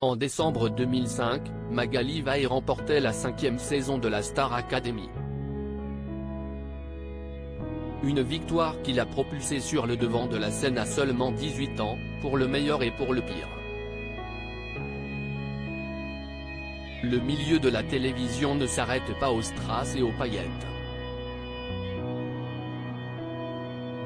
En décembre 2005, Magali Vahe remportait la 5e saison de la Star Academy. Une victoire qui l'a propulsée sur le devant de la scène à seulement 18 ans, pour le meilleur et pour le pire. Le milieu de la télévision ne s'arrête pas aux strass et aux paillettes.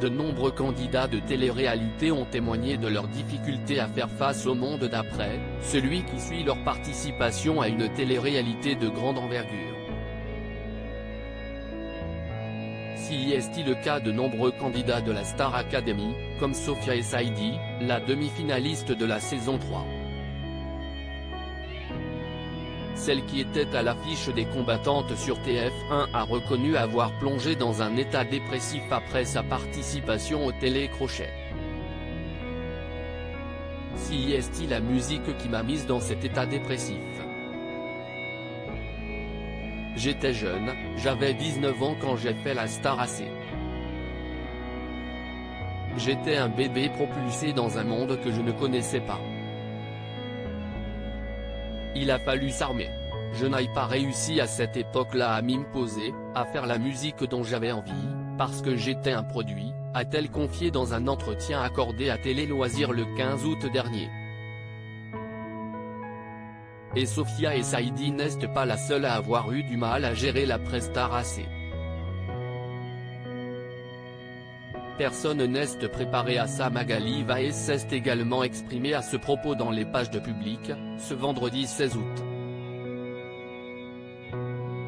De nombreux candidats de télé-réalité ont témoigné de leurs difficultés à faire face au monde d'après, celui qui suit leur participation à une télé-réalité de grande envergure. Si est le cas de nombreux candidats de la Star Academy, comme Sophia et Saïdi, la demi-finaliste de la saison 3. Celle qui était à l'affiche des combattantes sur TF1 a reconnu avoir plongé dans un état dépressif après sa participation au télécrochet. Si est la musique qui m'a mise dans cet état dépressif. J'étais jeune, j'avais 19 ans quand j'ai fait la Star AC. J'étais un bébé propulsé dans un monde que je ne connaissais pas. Il a fallu s'armer. Je n'ai pas réussi à cette époque-là à m'imposer, à faire la musique dont j'avais envie, parce que j'étais un produit, a-t-elle confié dans un entretien accordé à Télé Loisirs le 15 août dernier. Et Sophia et Saïdi n'est pas la seule à avoir eu du mal à gérer la Star AC. Personne n'est préparé à ça. Magali Vahe s'est également exprimée à ce propos dans les pages de Public, ce vendredi 16 août.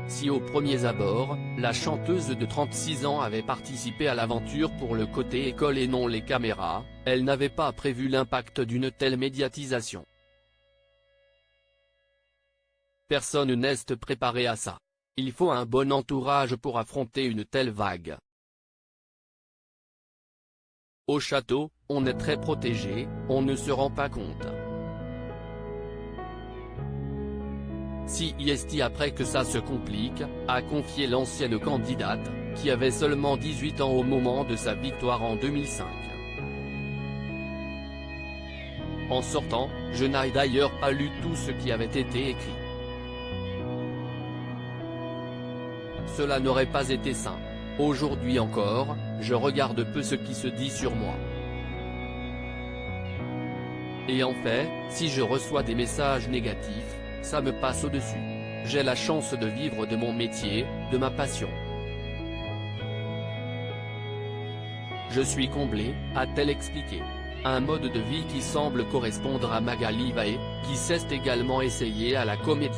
Si au premier abord, la chanteuse de 36 ans avait participé à l'aventure pour le côté école et non les caméras, elle n'avait pas prévu l'impact d'une telle médiatisation. Personne n'est préparé à ça. Il faut un bon entourage pour affronter une telle vague. Au château, on est très protégé, on ne se rend pas compte. Si est après que ça se complique, a confié l'ancienne candidate, qui avait seulement 18 ans au moment de sa victoire en 2005. En sortant, je n'ai d'ailleurs pas lu tout ce qui avait été écrit. Cela n'aurait pas été simple. Aujourd'hui encore, je regarde peu ce qui se dit sur moi. Et en fait, si je reçois des messages négatifs, ça me passe au-dessus. J'ai la chance de vivre de mon métier, de ma passion. Je suis comblé, a-t-elle expliqué. Un mode de vie qui semble correspondre à Magali Vahe, qui s'est également essayée à la comédie.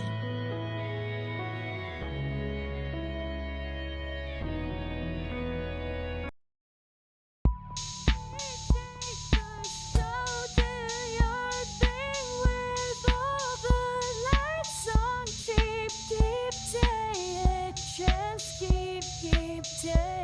Keep